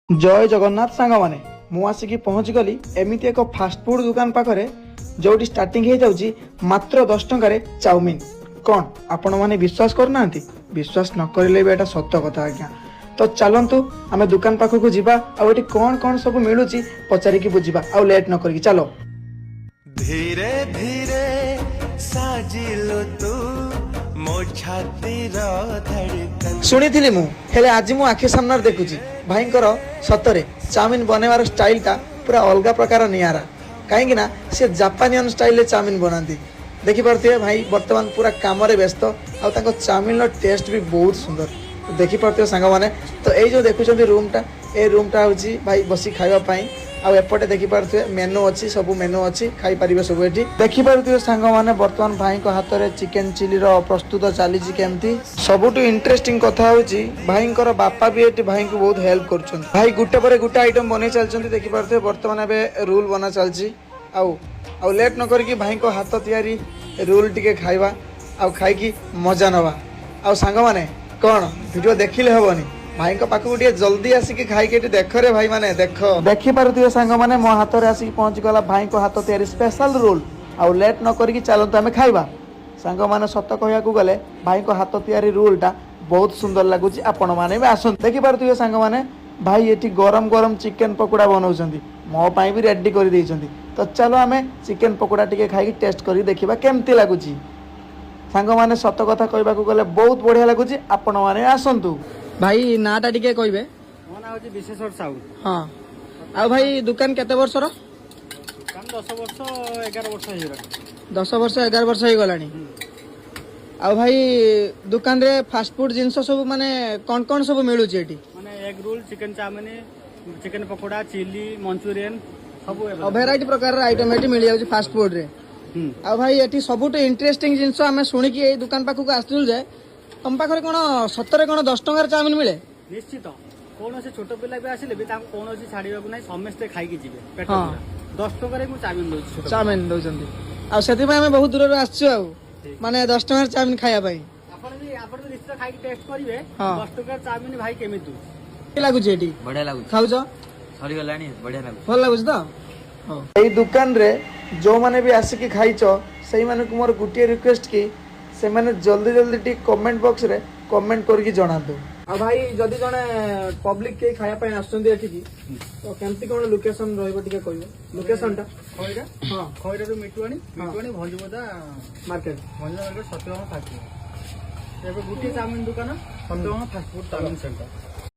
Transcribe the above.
जय जगन्नाथ सांग मैंने मुझे पहुँच गली एमती एक फास्टफुड दुकान पाखे जो स्टार्टिंग हो जाऊँगी मात्र 10 टंकार चाउमिन। कौन आपण मैंने विश्वास करना विश्वास न करें भी एटा सत्य कथा आज्ञा। तो चलतु आम दुकान पाखक जावा आठ कौन कौन सब मिलूँ पचारिकी बुझा आउ लेट न करी चलो। धीरे धीरे साजिलो तू मो छातीर धड़कन शुणी मु हेले आज मु आखि सामने देखुची भाई सतरे चाउमिन बनवार स्टाइल टा पूरा अलग प्रकार नियारा कहीं सी जापानियन स्टाइल चाउमिन बनाती देखिपे भाई बर्तमान पूरा कम व्यस्त आउ चाउमिन टेस्ट भी बहुत सुंदर देखिपे सांग मैंने। तो ये जो देखुं रूमटा हूँ भाई बसी खावाई आउपटे देखिपे मेनू अच्छी सब मेनू अच्छी खाई पारे सब ये देखिपे सांग मैंने बर्तमान भाई हाथ में चिकेन चिली प्रस्तुत चली केमती सबुठ इंटरेस्टिंग कथा हूँ भाई बापा भी ये भाई को बहुत हेल्प कर भाई गुटे पर गुटे आइटम बन चलते देखिपे बर्तमान एवं रोल बना चलती आउ लेट न करके भाई को हाथ तैयारी रोल टिके खाइबा आउ खाई मजा नवा आउ सांग मैंने कौन वीडियो देखिले हेनी भाई पाखक जल्दी आसिक खाई देख रे भाई माने देख देखिपे सांग मैंने मो हाथ में आसिक पहुँच गला भाई को हाथ तैयारी स्पेशल रोल आउ लेट न करके चलते आम खाइबा सांग मैंने सत कहया गले भाई को हाथ तैयारी रोलटा बहुत सुंदर लगुच आपण मैंने भी आस देखिपे सांग मैंने भाई ये गरम गरम चिकेन पकोड़ा बनाऊँ मो पाई भी रेडी कर देइछंती। तो चलो आम चिकेन पकोड़ा टिके खाई टेस्ट कर देखा केमती लगुच सांग मैंने सत कथा कहवाक गले बहुत बढ़िया लगुच आपण मैंने आसतु भाई नाटा टिके कहबे मो ना होची विशेषर साहू। हाँ आ भाई दुकान केते वर्षर 10 वर्ष 11 वर्ष हो गला 10 वर्ष 11 वर्ष हो गलानी। आ भाई दुकान रे फास्ट फूड जिनस सब माने कौन कौन सब मिलू एटी माने egg roll chicken chowmein chicken pakora chilli Manchurian सब भेराइटी प्रकार आइटम एटी मिल जाउची फास्ट फूड रे। आ भाई एटी सबुठ इंटरेस्टिंग जिनस आमे सुनिकी ए दुकान पाखक आसुल जे तुम पाखरे कोन सतरे कोन 10 टंकार चाउमिन मिले निश्चित कौन से छोट पिला भी आसिले भी ताको कौन से छाड़ीबाकू नै समस्त खाई जिवे पेट हाँ। पूरा 10 टंका रे मु चाउमिन दउछी चाउमिन दउचंदी आ सेति भाई हमें बहुत दूर रे आछछु आ माने 10 टंकार चाउमिन खाया भाई आपण भी निश्चित खाई टेस्ट करिवे हाँ। 10 टंका चाउमिन भाई केमितु के लागुची एटी बढ़िया लागु खाउछ सरी गलानी बढ़िया लागु भल लागुछ तो एई दुकान रे जो माने भी आसिकी खाइछ सेई माने को मोर गुटिए रिक्वेस्ट की से माने जल्दी जल्दी टी कमेंट बॉक्स रे कमेंट करके जणा दो। आ भाई जदी जने पब्लिक के खाया पय आछंदी एठी की तो केमती कोन लोकेशन रहइबो टिके कहिबो लोकेशन टा खइरा हां खइरा रो मिटुआनी भंजुबदा मार्केट भंजुबदा 17 फास्ट फूड एबे गुटी चाउमिन दुकान 17 फास्ट फूड चाउमिन सेंटर।